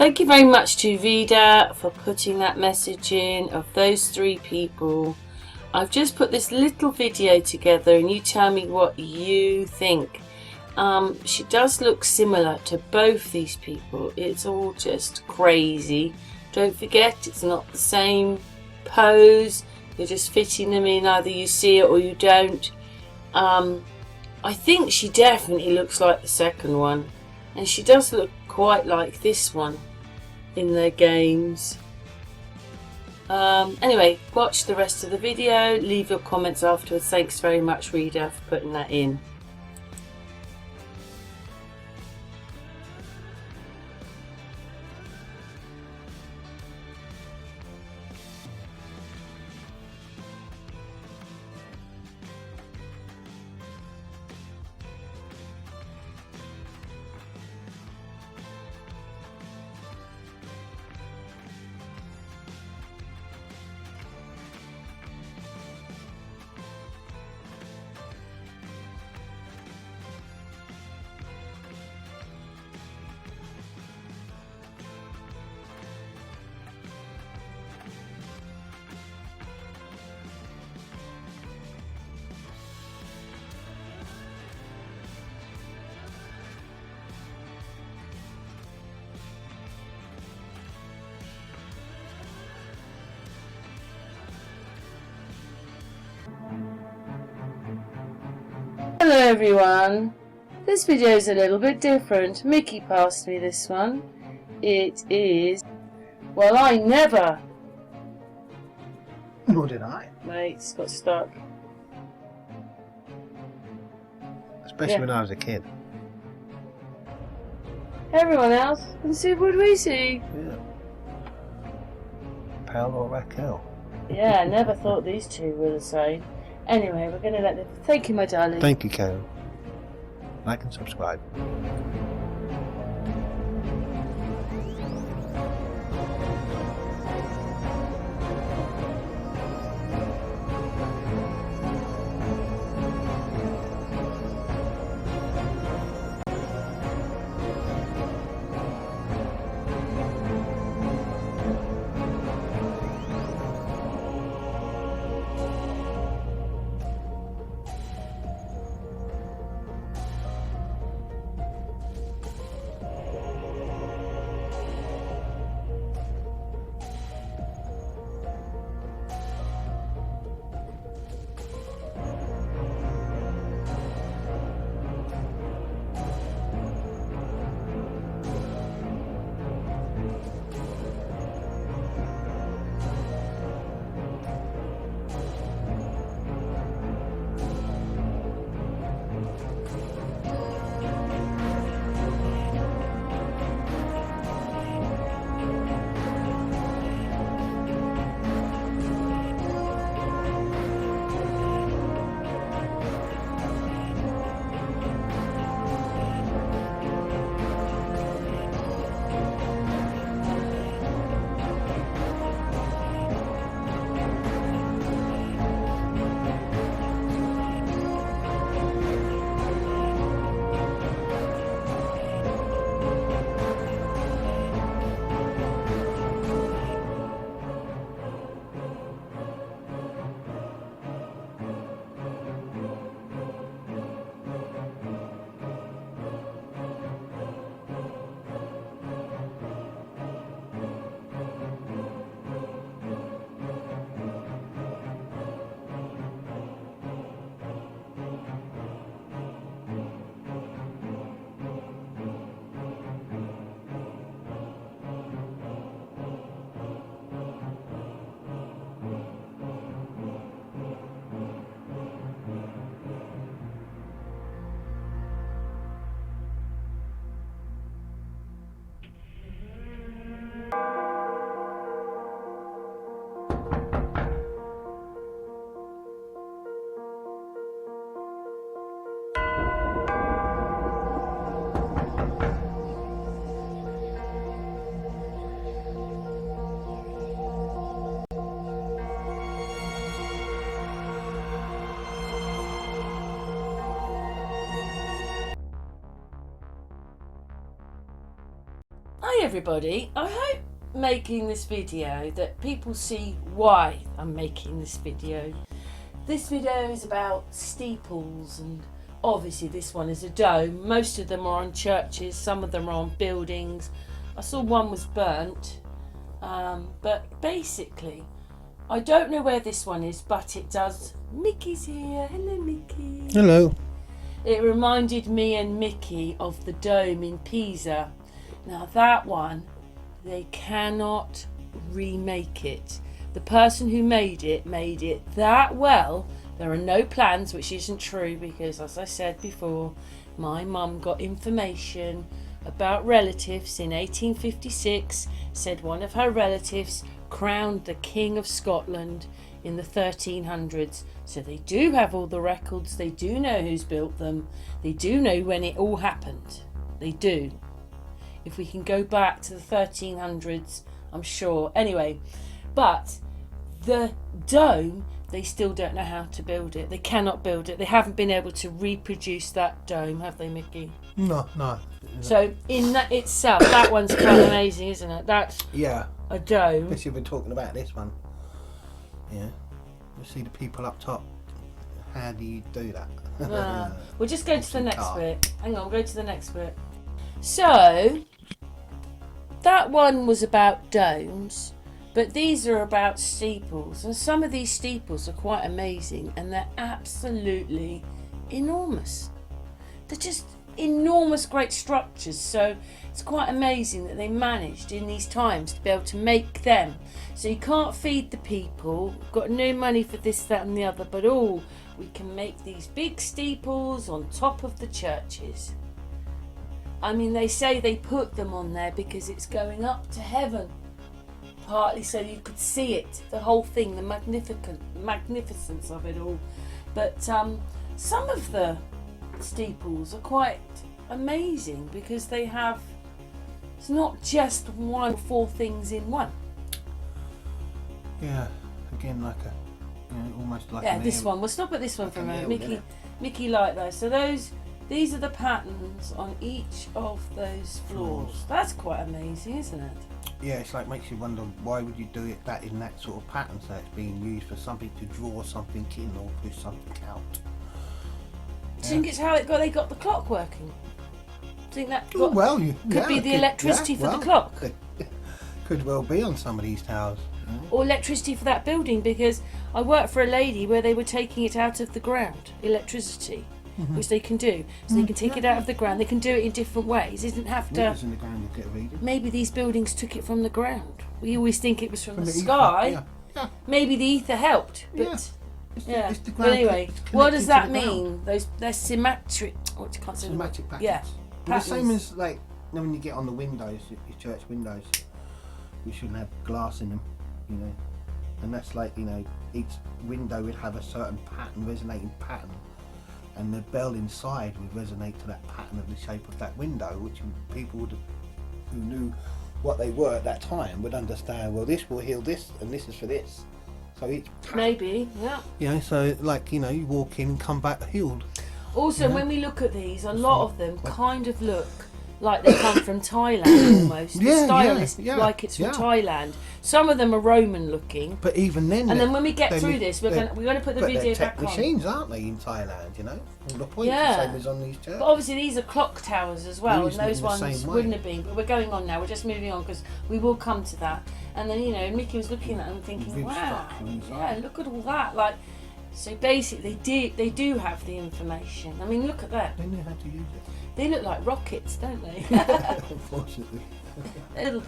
Thank you very much to Vida for putting that message in of those 3 people. I've just put this little video together and you tell me what you think. She does look similar to both these people. It's all just crazy. Don't forget, it's not the same pose. You're just fitting them in. Either you see it or you don't. I think she definitely looks like the second one. And she does look quite like this one in their games. Anyway, watch the rest of the video. Leave your comments afterwards. Thanks very much, Rita, for putting that in. Hello everyone, this video is a little bit different. Mickey passed me this one. It is, well, I never. Nor did I. Mate, it's got stuck. Especially when I was a kid. Everyone else, and see what we see. Yeah. Pal or Raquel. Yeah, I never thought these two were the same. Anyway, we're going to let them. Thank you, my darling. Thank you, Karen. Like and subscribe. Hi everybody, I hope making this video that people see why I'm making this video. This video is about steeples, and obviously this one is a dome. Most of them are on churches, some of them are on buildings. I saw one was burnt, but basically I don't know where this one is, but it does. Mickey's here. Hello Mickey. Hello. It reminded me and Mickey of the dome in Pisa. Now that one, they cannot remake it. The person who made it that well. There are no plans, which isn't true because, as I said before, my mum got information about relatives in 1856, said one of her relatives crowned the King of Scotland in the 1300s. So they do have all the records, they do know who's built them, they do know when it all happened. They do. If we can go back to the 1300s, I'm sure. Anyway, but the dome, they still don't know how to build it. They cannot build it. They haven't been able to reproduce that dome, have they, Mickey? No. So in that itself, that one's quite amazing, isn't it? That's a dome. Especially if we're talking about this one. Yeah. You see the people up top. How do you do that? We'll just go to the next bit. Hang on, we'll go to the next bit. So that one was about domes, but these are about steeples, and some of these steeples are quite amazing, and they're absolutely enormous. They're just enormous, great structures. So it's quite amazing that they managed in these times to be able to make them. So you can't feed the people, we've got no money for this, that and the other, but we can make these big steeples on top of the churches. I mean, they say they put them on there because it's going up to heaven, partly so you could see it, the whole thing, the magnificence of it all. But some of the steeples are quite amazing because they have, it's not just one or four things in one. Yeah, again, like almost like this one. We'll stop at this one like for a moment. Mickey liked those. So these are the patterns on each of those floors. That's quite amazing, isn't it? Yeah, it's like makes you wonder why would you do it that in that sort of pattern, so it's being used for something to draw something in or push something out. Do you think it's how they got the clock working? Do you think that could be the electricity for the clock? Could well be on some of these towers. Or electricity for that building, because I worked for a lady where they were taking it out of the ground, electricity, which they can do. So they can take it out of the ground, they can do it in different ways. It doesn't have to. In the ground, you get a reading. Maybe these buildings took it from the ground. We always think it was from the sky. Yeah. Maybe the ether helped, but It's the ground, but anyway, what does that mean? Ground. They're symmetric. Oh, I can't say Symmetric patterns. Yeah, well, the same as like when you get on the windows, your church windows, you shouldn't have glass in them, and that's like each window would have a certain pattern, resonating pattern, and the bell inside would resonate to that pattern of the shape of that window, which people who knew what they were at that time would understand. Well, this will heal this, and this is for this. So each maybe, yeah. So like you walk in and come back healed. Also, when we look at these, a lot of them kind of look like they come from Thailand almost. The style is like it's from Thailand. Some of them are Roman looking. But even then. And then when we get through this, we're going to put the video back on. Machines, aren't they, in Thailand? All the points the same as on these churches. But obviously these are clock towers as well, and those ones wouldn't have been. But we're going on now. We're just moving on because we will come to that. And then Mickey was looking at them thinking, wow, look at all that. Like, so basically they do have the information. I mean, look at that. They know how to use it. They look like rockets, don't they? Unfortunately. A little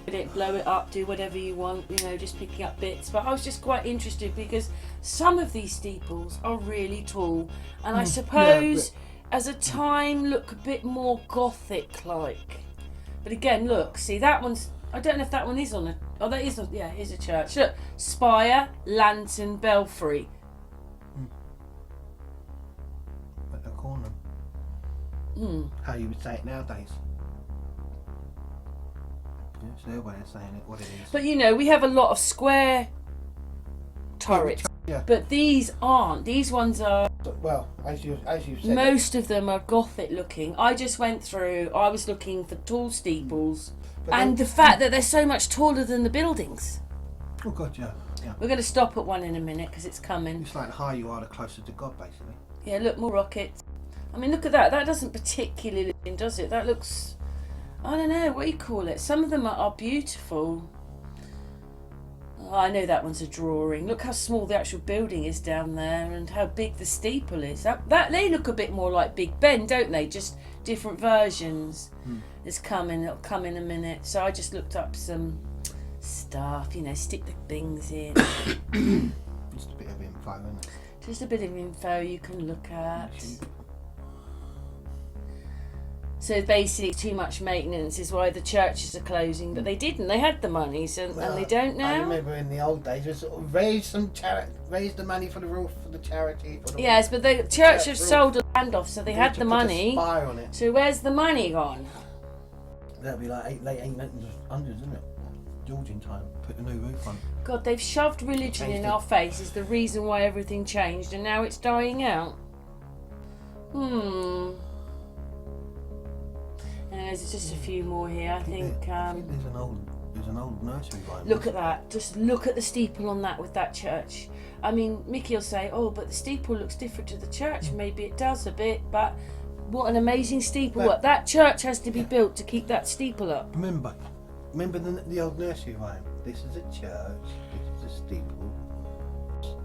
bit, blow it up, do whatever you want, just picking up bits. But I was just quite interested because some of these steeples are really tall, and I suppose as a time look a bit more Gothic-like. But again, look, see that one's. I don't know if that one is on a. Oh, that is. Yeah, it is a church. Look, spire, lantern, belfry. At the corner. How you would say it nowadays. It's their way of saying it, what it is. But we have a lot of square turrets, but these aren't. These ones are Well, as you said, Most of them are Gothic looking. I just went through, I was looking for tall steeples. And the fact that they're so much taller than the buildings. Oh God, yeah. We're going to stop at one in a minute because it's coming. It's like the higher you are, the closer to God, basically. Yeah, look, more rockets. I mean, look at that. That doesn't particularly, does it? That looks, I don't know, what do you call it? Some of them are beautiful. Oh, I know that one's a drawing. Look how small the actual building is down there and how big the steeple is. That they look a bit more like Big Ben, don't they? Just different versions. It's coming. It'll come in a minute. So I just looked up some stuff, you know, stick the things in. Just a bit of info, isn't it? Just a bit of info you can look at. So basically, too much maintenance is why the churches are closing. But they didn't. They had the money, and they don't now. I remember in the old days, we sort of raise the money for the roof for the charity. Yes, but the church have sold the land off, so they had the money. Spire on it. So where's the money gone? That'll be like late 1800s, isn't it? Georgian time. Put the new roof on. God, they've shoved religion in our face is the reason why everything changed, and now it's dying out. There's just a few more here. I think there's an old nursery rhyme. Look at that. Just look at the steeple on that with that church. I mean, Mickey will say, "Oh, but the steeple looks different to the church." Maybe it does a bit, but what an amazing steeple! What that church has to be built to keep that steeple up. Remember the old nursery rhyme. This is a church. This is a steeple.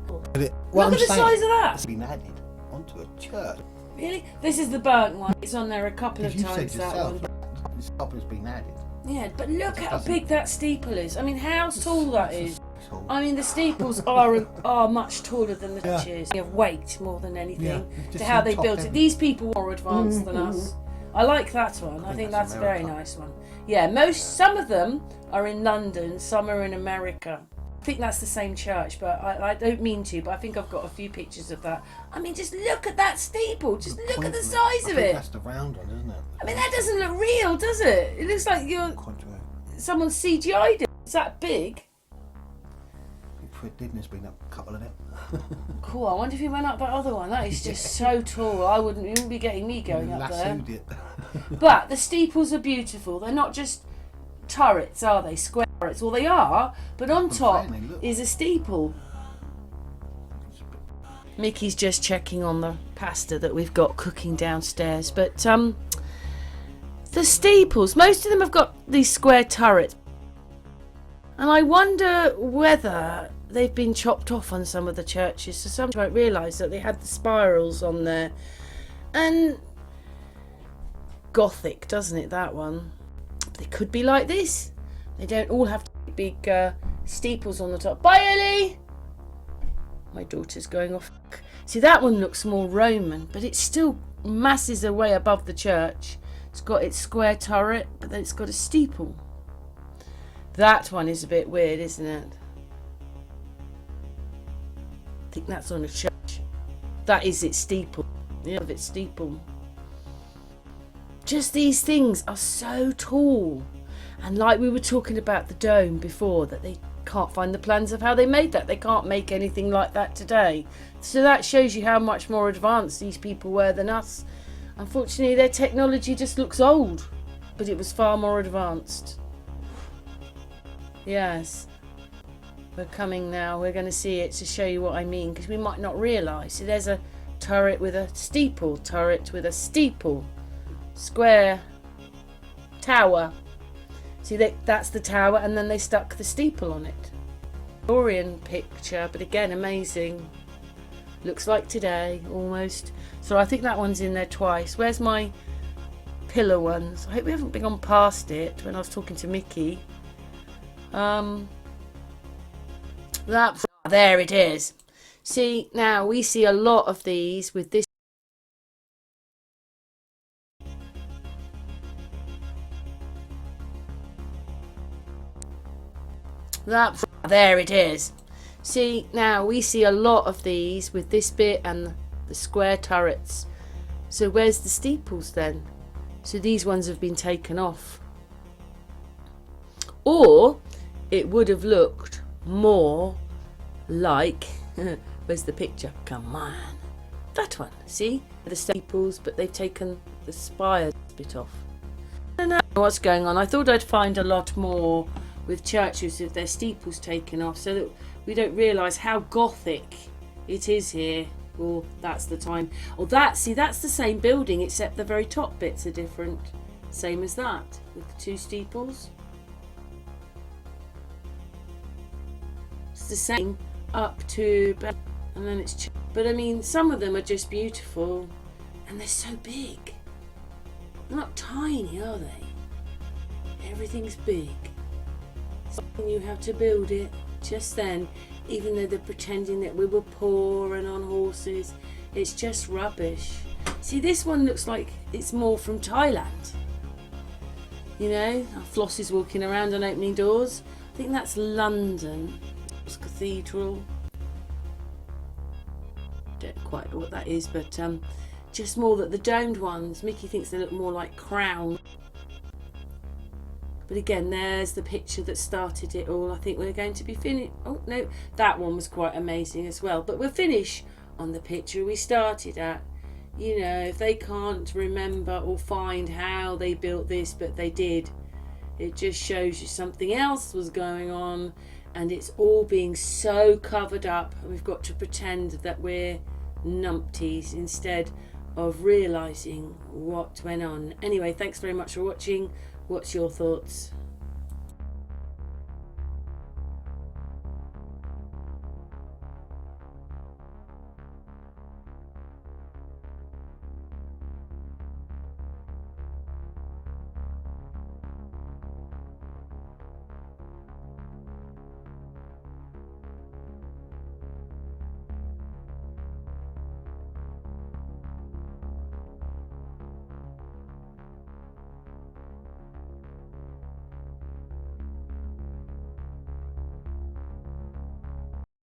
Look at the size of that. It's been added onto a church. Really? This is the burnt one. It's on there a couple of times. You said yourself, that one. this top has been added. Yeah, but look how big that steeple is. I mean, how tall that is. I mean, the steeples are much taller than the churches. They have weight more than anything to how they built it. These people were more advanced than us. I like that one. I think that's a very nice one. Yeah, some of them are in London, some are in America. I think that's the same church, but I don't mean to, but I think I've got a few pictures of that. I mean, just look at that steeple. Just look at the size of it. That's the round one, isn't it? I mean, that doesn't look real, does it? It looks like someone CGI'd it. It's that big. Fred Didner's been up a couple of them. Cool. I wonder if he went up that other one. That is just so tall. You wouldn't be getting me going up there. But the steeples are beautiful. They're not just turrets, are they? Square turrets. Well, they are, but on top is a steeple. Mickey's just checking on the pasta that we've got cooking downstairs. But the steeples, most of them have got these square turrets. And I wonder whether they've been chopped off on some of the churches, so some won't realise that they had the spirals on there. And Gothic, doesn't it, that one? They could be like this. They don't all have to be big steeples on the top. Bye, Ellie! My daughter's going off. See, that one looks more Roman, but it's still masses away above the church. It's got its square turret, but then it's got a steeple. That one is a bit weird, isn't it? I think that's on a church. That is its steeple. Yeah, of its steeple. Just these things are so tall. And like we were talking about the dome before, that they can't find the plans of how they made that. They can't make anything like that today. So that shows you how much more advanced these people were than us. Unfortunately, their technology just looks old, but it was far more advanced. Yes, we're coming now. We're going to see it to show you what I mean, because we might not realise. So there's a turret with a steeple, turret with a steeple, square tower. See, that's the tower, and then they stuck the steeple on it. Victorian picture, but again, amazing. Looks like today, almost. So I think that one's in there twice. Where's my pillar ones? I hope we haven't been on past it when I was talking to Mickey. There it is. See, now we see a lot of these with this. There it is. See, now we see a lot of these with this bit and the square turrets. So where's the steeples then? So these ones have been taken off. Or it would have looked more like, where's the picture? Come on. That one, see? The steeples, but they've taken the spire bit off. I don't know what's going on. I thought I'd find a lot more with churches with their steeples taken off so that we don't realise how Gothic it is here. Well, that's the time. Or that's the same building except the very top bits are different. Same as that with the two steeples. It's the same up to, and then it's, but I mean some of them are just beautiful and they're so big. They're not tiny, are they? Everything's big. So you have to build it just then, even though they're pretending that we were poor and on horses. It's just rubbish. See, this one looks like it's more from Thailand. You know, Floss is walking around and opening doors. I think that's London. It's Cathedral. Don't quite know what that is, but just more that the domed ones, Mickey thinks they look more like Crown. But again, there's the picture that started it all. I think we're going to be finished. Oh no, that one was quite amazing as well. But we'll finish on the picture we started at. You know, if they can't remember or find how they built this, but they did, it just shows you something else was going on, and it's all being so covered up, and we've got to pretend that we're numpties instead of realising what went on. Anyway, thanks very much for watching. What's your thoughts?